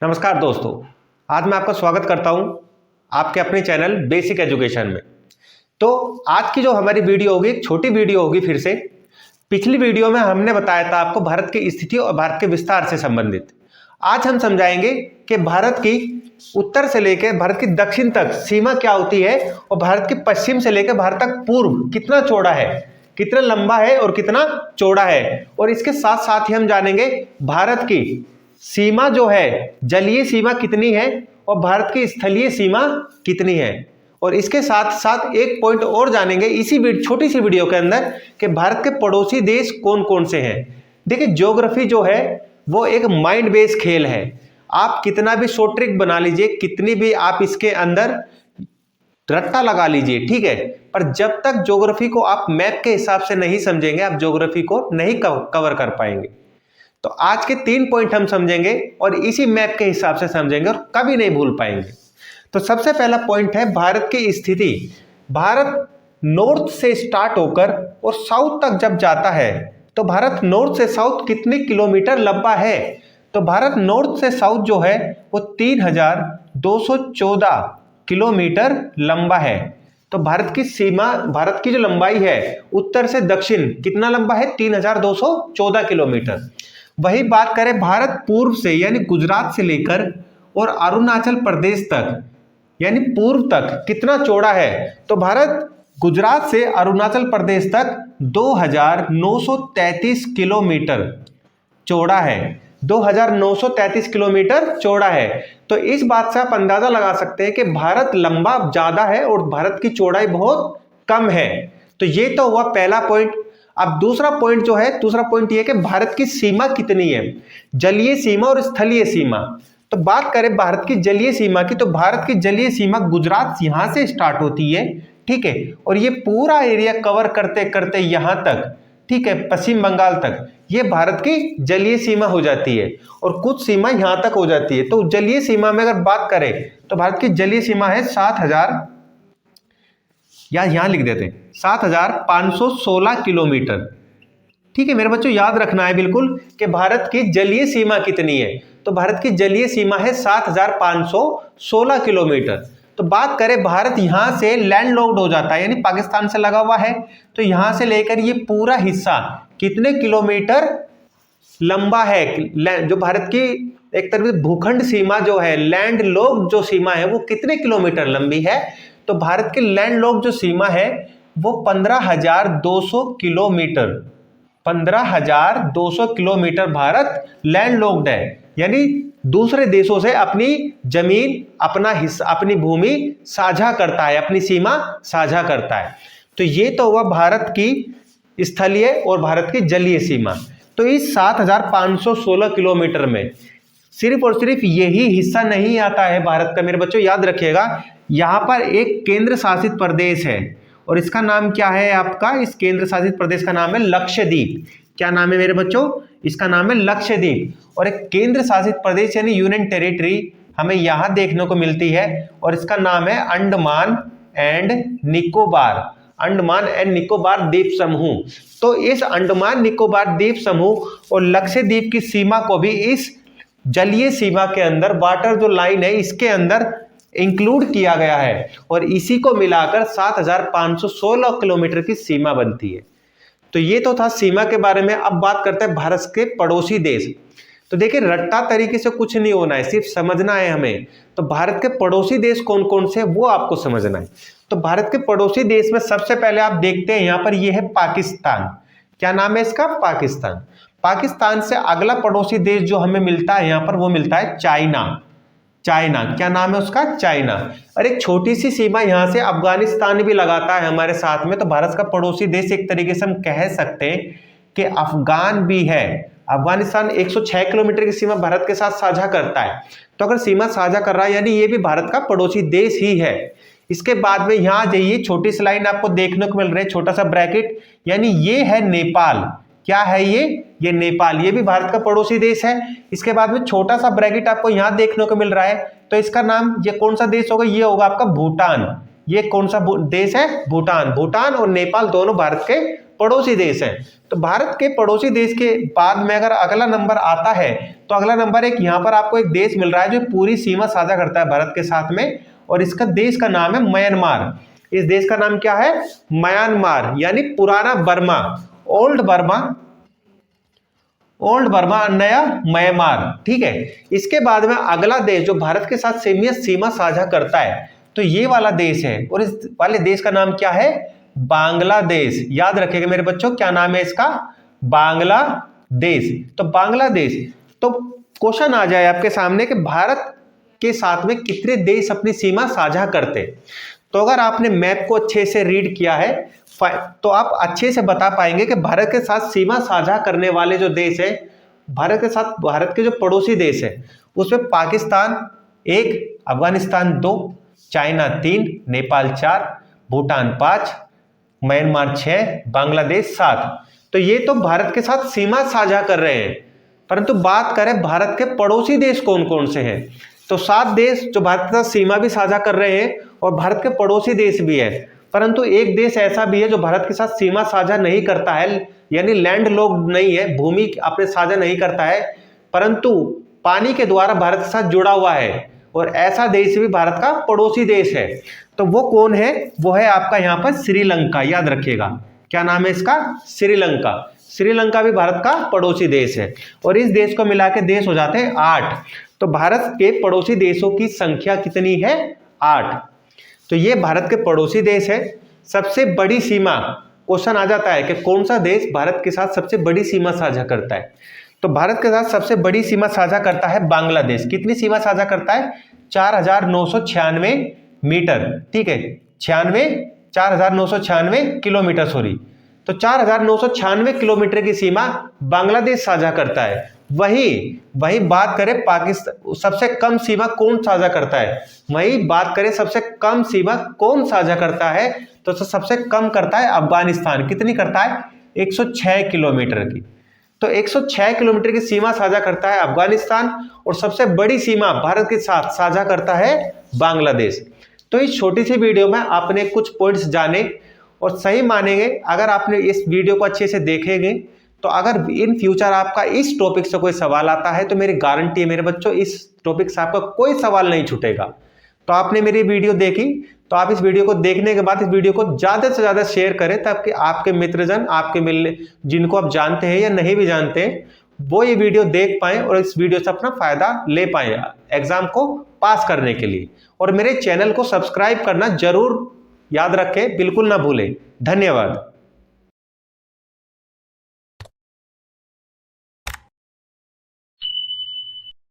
नमस्कार दोस्तों, आज मैं आपका स्वागत करता हूं आपके अपने चैनल बेसिक एजुकेशन में। तो आज की जो हमारी वीडियो होगी एक छोटी वीडियो होगी। फिर से पिछली वीडियो में हमने बताया था आपको भारत की स्थिति और भारत के विस्तार से संबंधित। आज हम समझाएंगे कि भारत की उत्तर से लेकर भारत की दक्षिण तक सीमा क्या होती है और भारत के पश्चिम से लेकर भारत तक पूर्व कितना चौड़ा है, कितना लंबा है और कितना चौड़ा है। और इसके साथ साथ ही हम जानेंगे भारत की सीमा जो है, जलीय सीमा कितनी है और भारत की स्थलीय सीमा कितनी है। और इसके साथ साथ एक पॉइंट और जानेंगे इसी छोटी सी वीडियो के अंदर कि भारत के पड़ोसी देश कौन कौन से हैं। देखिए, ज्योग्राफी जो है वो एक माइंड बेस्ड खेल है। आप कितना भी शॉर्ट ट्रिक बना लीजिए, कितनी भी आप इसके अंदर रट्टा लगा लीजिए, ठीक है, पर जब तक ज्योग्राफी को आप मैप के हिसाब से नहीं समझेंगे, आप ज्योग्राफी को नहीं कवर कर पाएंगे। तो आज के 3 पॉइंट हम समझेंगे और इसी मैप के हिसाब से समझेंगे और कभी नहीं भूल पाएंगे। तो सबसे पहला पॉइंट है भारत की स्थिति। भारत नॉर्थ से स्टार्ट होकर और साउथ तक जब जाता है तो भारत नॉर्थ से साउथ कितने किलोमीटर लंबा है। तो भारत नॉर्थ से साउथ जो है वो 3214 किलोमीटर लंबा है। तो भारत की सीमा, भारत की जो लंबाई है उत्तर से दक्षिण कितना लंबा है, 3214 किलोमीटर। वही बात करें भारत पूर्व से यानी गुजरात से लेकर और अरुणाचल प्रदेश तक यानी पूर्व तक कितना चौड़ा है। तो भारत गुजरात से अरुणाचल प्रदेश तक 2933 किलोमीटर चौड़ा है। 2933 किलोमीटर चौड़ा है। तो इस बात से आप अंदाजा लगा सकते हैं कि भारत लंबा ज्यादा है और भारत की चौड़ाई बहुत कम है। तो ये तो हुआ पहला पॉइंट। अब दूसरा पॉइंट जो है, दूसरा पॉइंट ये कि भारत की सीमा कितनी है, जलीय सीमा और स्थलीय सीमा। तो बात करें भारत की जलीय सीमा की, तो भारत की जलीय सीमा गुजरात यहां से स्टार्ट होती है, ठीक है, और ये पूरा एरिया कवर करते करते यहां तक, ठीक है, पश्चिम बंगाल तक ये भारत की जलीय सीमा हो जाती है और कुछ सीमा यहां तक हो जाती है। तो जलीय सीमा में अगर बात करें तो भारत की जलीय सीमा है 7000, या यहां लिख देते 7516 किलोमीटर, ठीक है मेरे बच्चों, याद रखना है बिल्कुल कि भारत की जलीय सीमा कितनी है। तो भारत की जलीय सीमा है 7516 किलोमीटर। तो बात करें भारत यहां से लैंडलॉक्ड हो जाता है यानी पाकिस्तान से लगा हुआ है, तो यहां से लेकर ये पूरा हिस्सा कितने किलोमीटर लंबा है। जो भारत की एक तरह से भूखंड सीमा जो है, लैंडलॉक्ड जो सीमा है वो कितने किलोमीटर लंबी है। तो भारत की लैंडलॉक्ड जो सीमा है वो 15200 किलोमीटर, 15200 किलोमीटर भारत लैंडलॉक्ड है, यानी दूसरे देशों से अपनी जमीन, अपना हिस्सा, अपनी भूमि साझा करता है, अपनी सीमा साझा करता है। तो ये तो हुआ भारत की स्थलीय और भारत की जलीय सीमा। तो इस 7516 किलोमीटर में सिर्फ और सिर्फ यही हिस्सा नहीं आता है भारत का, मेरे बच्चों याद रखिएगा। यहां पर एक केंद्र शासित प्रदेश है और इसका नाम क्या है आपका, इस केंद्र शासित प्रदेश का नाम है लक्षद्वीप। क्या नाम है मेरे बच्चों, इसका नाम है लक्षद्वीप। और एक केंद्र शासित प्रदेश यानी यूनियन टेरिटरी हमें यहां देखने को मिलती है और इसका नाम है अंडमान एंड निकोबार, अंडमान एंड निकोबार द्वीप समूह। तो इस अंडमान निकोबार द्वीप समूह और लक्षद्वीप की सीमा को भी इस जलीय सीमा के अंदर, वाटर जो लाइन है इसके अंदर इंक्लूड किया गया है और इसी को मिलाकर 7516 किलोमीटर की सीमा बनती है। तो ये तो था सीमा के बारे में। अब बात करते हैं भारत के पड़ोसी देश। तो देखिए, रट्टा तरीके से कुछ नहीं होना है, सिर्फ समझना है हमें। तो भारत के पड़ोसी देश कौन कौन से वो आपको समझना है। तो भारत के पड़ोसी देश में सबसे पहले आप देखते हैं यहां पर ये है पाकिस्तान। क्या नाम है इसका, पाकिस्तान। पाकिस्तान से अगला पड़ोसी देश जो हमें मिलता है यहां पर वो मिलता है चाइना। चाइना, क्या नाम है उसका, चाइना। और एक छोटी सी सीमा यहां से अफगानिस्तान भी लगाता है हमारे साथ में। तो भारत का पड़ोसी देश एक तरीके से हम कह सकते हैं कि अफगान भी है। अफगानिस्तान 106 किलोमीटर की सीमा भारत के साथ साझा करता है। तो अगर सीमा साझा कर रहा है यानी ये भी भारत का पड़ोसी देश ही है। इसके बाद में यहां जाइए, छोटी सी लाइन आपको देखने को मिल रही है, छोटा सा ब्रैकेट, यानी ये है नेपाल। क्या है ये नेपाल, ये भी भारत का पड़ोसी देश है। इसके बाद में छोटा सा ब्रैकेट आपको यहां देखने को मिल रहा है, तो इसका नाम, ये कौन सा देश होगा, ये होगा आपका भूटान। ये कौन सा देश है, भूटान। भूटान और नेपाल दोनों भारत के पड़ोसी देश हैं। तो भारत के पड़ोसी देश के बाद में अगर अगला नंबर आता है तो अगला नंबर एक यहाँ पर आपको एक देश मिल रहा है जो पूरी सीमा साझा करता है भारत के साथ में, और इसका देश का नाम है म्यांमार। इस देश का नाम क्या है? म्यांमार, यानी पुराना Burma, old Burma, old Burma, नया म्यांमार। ठीक है, इसके बाद में अगला देश जो भारत के साथ सीमा साझा करता है तो ये वाला देश है, और इस वाले देश का नाम क्या है? बांग्लादेश। याद रखिएगा मेरे बच्चों, क्या नाम है इसका? बांग्लादेश। तो बांग्लादेश, तो क्वेश्चन आ जाए आपके सामने कि भारत के साथ में कितने देश अपनी सीमा साझा करते। तो अगर आपने मैप को अच्छे से रीड किया है तो आप अच्छे से बता पाएंगे कि भारत के साथ सीमा साझा करने वाले जो देश है, भारत के साथ भारत के जो पड़ोसी देश है उसमें पाकिस्तान 1, अफगानिस्तान 2, चाइना 3, नेपाल 4, भूटान 5, म्यांमार 6, बांग्लादेश 7। तो ये तो भारत के साथ सीमा साझा कर रहे हैं, परंतु बात करें भारत के पड़ोसी देश कौन कौन से हैं, तो 7 देश जो भारत के साथ सीमा भी साझा कर रहे हैं और भारत के पड़ोसी देश भी है, परंतु एक देश ऐसा भी है जो भारत के साथ सीमा साझा नहीं करता है, यानी लैंड लॉक्ड नहीं है, भूमि अपने साझा नहीं करता है, परंतु पानी के द्वारा भारत के साथ जुड़ा हुआ है, और ऐसा देश भी भारत का पड़ोसी देश है। तो वो कौन है? वो है आपका यहाँ पर श्रीलंका। याद रखिएगा, क्या नाम है इसका? श्रीलंका। श्रीलंका भी भारत का पड़ोसी देश है, और इस देश को मिला के देश हो जाते हैं 8। तो भारत के पड़ोसी देशों की संख्या कितनी है? 8। तो ये भारत के पड़ोसी देश है। सबसे बड़ी सीमा, क्वेश्चन आ जाता है कि कौन सा देश भारत के साथ सबसे बड़ी सीमा साझा करता है, तो भारत के साथ सबसे बड़ी सीमा साझा करता है बांग्लादेश। कितनी सीमा साझा करता है? 4,996 मीटर। ठीक है, 4,996 किलोमीटर, सॉरी। तो 4,996 किलोमीटर की सीमा बांग्लादेश साझा करता है। वही बात करें पाकिस्तान, सबसे कम सीमा कौन साझा करता है? वही बात करें सबसे कम सीमा कौन साझा करता है, तो सबसे कम करता है अफगानिस्तान। कितनी करता है? 106 किलोमीटर की। तो 106 किलोमीटर की सीमा साझा करता है अफगानिस्तान, और सबसे बड़ी सीमा भारत के साथ साझा करता है बांग्लादेश। तो इस छोटी सी वीडियो में आपने कुछ पॉइंट्स जाने और सही मानेंगे। अगर आपने इस वीडियो को अच्छे से देखेंगे तो अगर इन फ्यूचर आपका इस टॉपिक से कोई सवाल आता है तो मेरी गारंटी है मेरे बच्चों, इस टॉपिक से आपका कोई सवाल नहीं छूटेगा। तो आपने मेरी वीडियो देखी, तो आप इस वीडियो को देखने के बाद इस वीडियो को ज़्यादा से ज़्यादा शेयर करें, ताकि आपके मित्रजन, आपके मिलने जिनको आप जानते हैं या नहीं भी जानते हैं, वो ये वीडियो देख पाएँ और इस वीडियो से अपना फ़ायदा ले पाएँ एग्ज़ाम को पास करने के लिए। और मेरे चैनल को सब्सक्राइब करना जरूर याद रखें, बिल्कुल ना भूलें। धन्यवाद।